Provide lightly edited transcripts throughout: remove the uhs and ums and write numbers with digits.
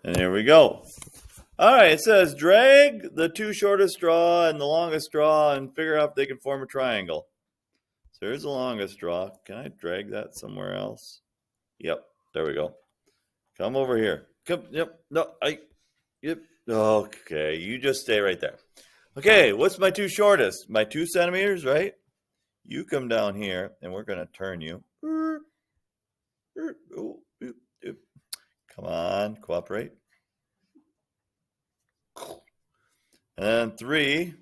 And here we go. All right, it says drag the two shortest straw and the longest straw and figure out if they can form a triangle. So here's the longest straw. Can I drag that somewhere else? Yep, there we go. Come over here. Come, yep, no, yep. Okay, you just stay right there. Okay, what's my two shortest? My 2 centimeters, right? You come down here, and we're going to turn you. Come on, cooperate. And then 3.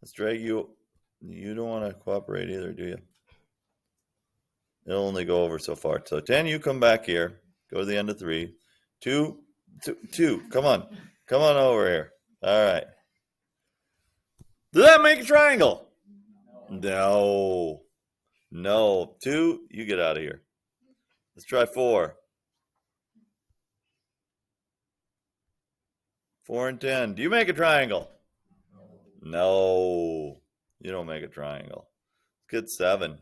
Let's drag you. You don't want to cooperate either, do you? It'll only go over so far. So 10, you come back here. Go to the end of 3. 2. Come on. Come on over here. All right. Does that make a triangle? No. No. 2, you get out of here. Let's try 4. 4 and 10. Do you make a triangle? No. You don't make a triangle. Let's get 7.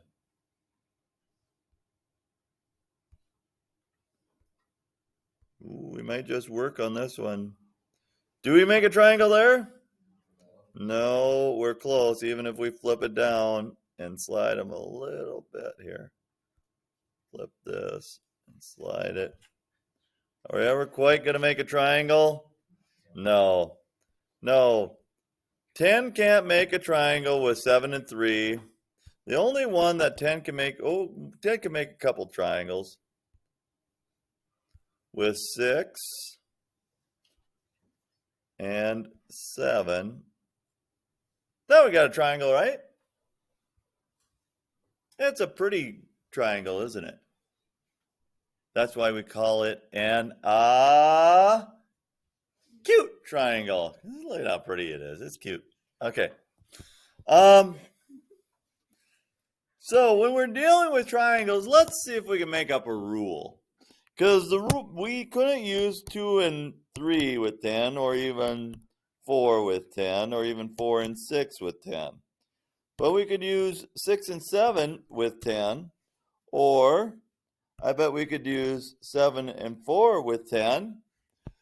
Ooh, we might just work on this one. Do we make a triangle there? No, we're close, even if we flip it down and slide them a little bit here. Flip this and slide it. Are we ever quite going to make a triangle? No. No. 10 can't make a triangle with 7 and 3. The only one that 10 can make, 10 can make a couple triangles with 6 and 7. Now we got a triangle, right? It's a pretty triangle, isn't it? That's why we call it an cute triangle. Look at how pretty it is. It's cute. Okay. So when we're dealing with triangles, let's see if we can make up a rule. Because we couldn't use 2 and 3 with 10, or even 4 with 10, or even 4 and 6 with 10. But we could use 6 and 7 with 10, or I bet we could use 7 and 4 with 10.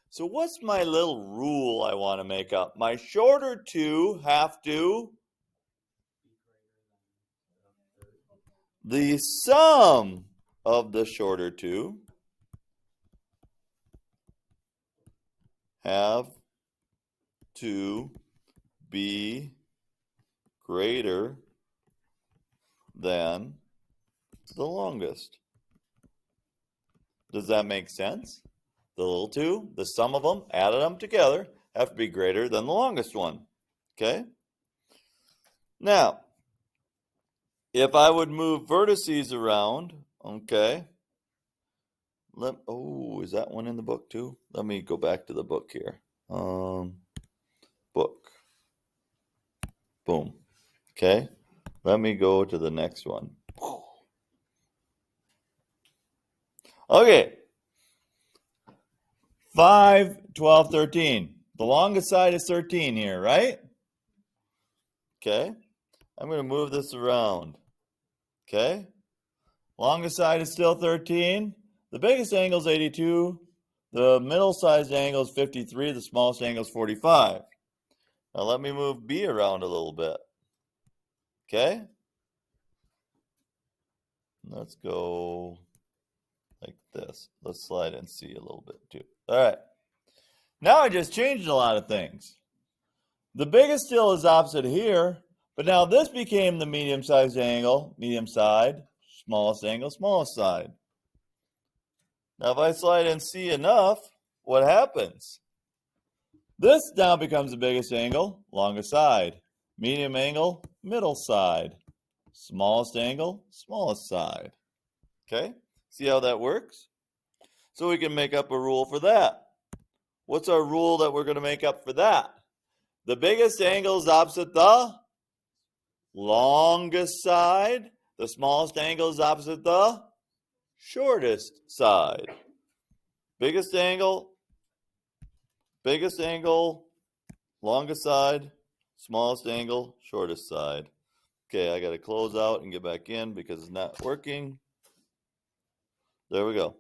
So what's my little rule I want to make up? My shorter 2 have to, the sum of the shorter 2 have to be greater than the longest. Does that make sense? The little 2, the sum of them, added them together, have to be greater than the longest one. Okay? Now, if I would move vertices around, okay. Is that one in the book too? Let me go back to the book here. Book. Boom. Okay. Let me go to the next one. Okay. 5, 12, 13. The longest side is 13 here, right? Okay. I'm going to move this around. Okay. Longest side is still 13. The biggest angle is 82. The middle-sized angle is 53. The smallest angle is 45. Now let me move B around a little bit. Okay? Let's go like this. Let's slide in C a little bit too. All right. Now I just changed a lot of things. The biggest still is opposite here, but now this became the medium-sized angle, medium side, smallest angle, smallest side. Now if I slide in C enough, what happens? This now becomes the biggest angle, longest side. Medium angle, middle side. Smallest angle, smallest side. Okay? See how that works? So we can make up a rule for that. What's our rule that we're going to make up for that? The biggest angle is opposite the longest side. The smallest angle is opposite the shortest side. Biggest angle, longest side, smallest angle, shortest side. Okay, I got to close out and get back in because it's not working. There we go.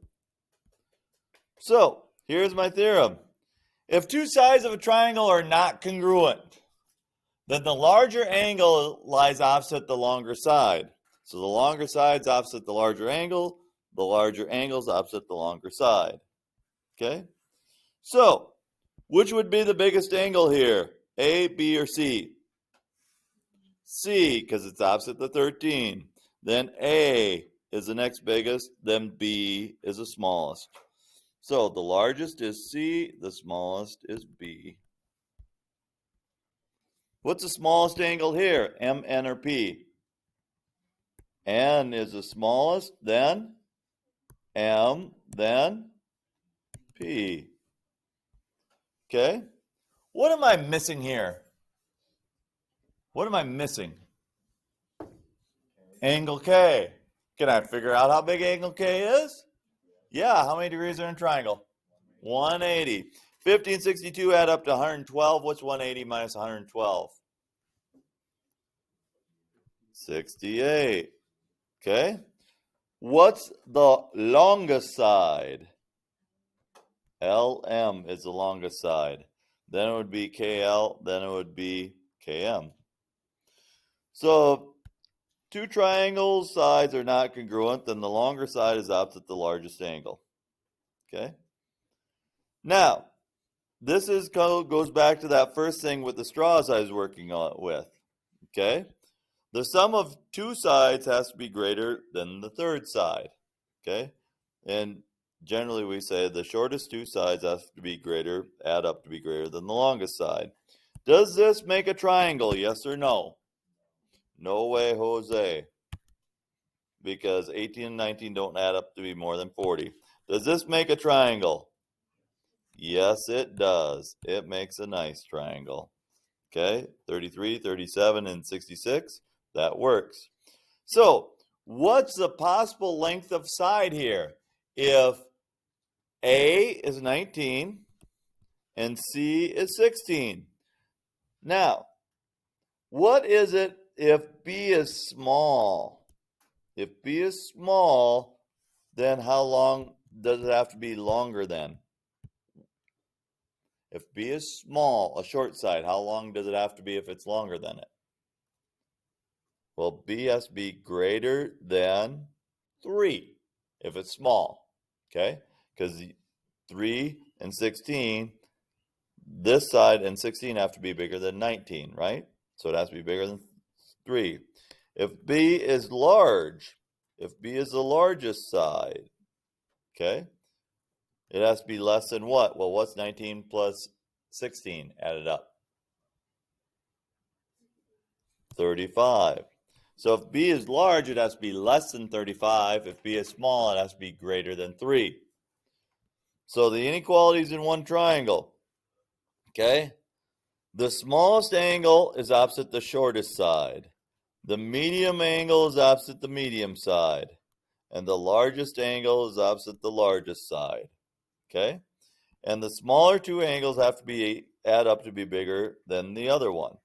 So Here's my theorem. If two sides of a triangle are not congruent, then the larger angle lies opposite the longer side. So the longer side's opposite the larger angle, the larger angle's opposite the longer side. Okay? So, which would be the biggest angle here? A, B, or C? C, because it's opposite the 13. Then A is the next biggest, then B is the smallest. So the largest is C, the smallest is B. What's the smallest angle here? M, N, or P? N is the smallest, then M, then P. Okay? What am I missing here? What am I missing? Angle K. Can I figure out how big angle K is? Yeah, how many degrees are in a triangle? 180. 50 and 62 add up to 112. What's 180 minus 112? 68. Okay. What's the longest side? LM is the longest side. Then it would be KL, then it would be KM. So two triangles' sides are not congruent, then the longer side is opposite the largest angle. Okay? Now, this goes back to that first thing with the straws I was working with. Okay? The sum of two sides has to be greater than the third side. Okay? And generally we say the shortest two sides have to be greater, add up to be greater than the longest side. Does this make a triangle, yes or no? No way, Jose. Because 18 and 19 don't add up to be more than 40. Does this make a triangle? Yes, it does. It makes a nice triangle. Okay, 33, 37, and 66. That works. So, what's the possible length of side here? If A is 19 and C is 16. Now, what is it if B is small? If B is small, then how long does it have to be longer than? If B is small, a short side, how long does it have to be if it's longer than it? Well, B has to be greater than 3 if it's small, okay? Because 3 and 16, this side and 16 have to be bigger than 19, right? So it has to be bigger than 3. If B is large, if B is the largest side, okay, it has to be less than what? Well, what's 19 plus 16 added up? 35. So if B is large, it has to be less than 35. If B is small, it has to be greater than 3. So the inequalities in one triangle, okay? The smallest angle is opposite the shortest side. The medium angle is opposite the medium side. And the largest angle is opposite the largest side, okay? And the smaller two angles have to add up to be bigger than the other one,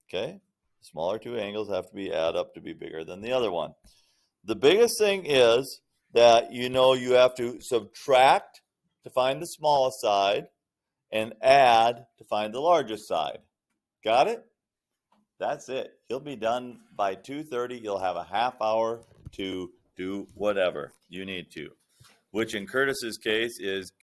okay? Smaller two angles have to add up to be bigger than the other one. The biggest thing is that you have to subtract to find the smallest side and add to find the largest side. Got it? That's it. You'll be done by 2:30. You'll have a half hour to do whatever you need to, which in Curtis's case is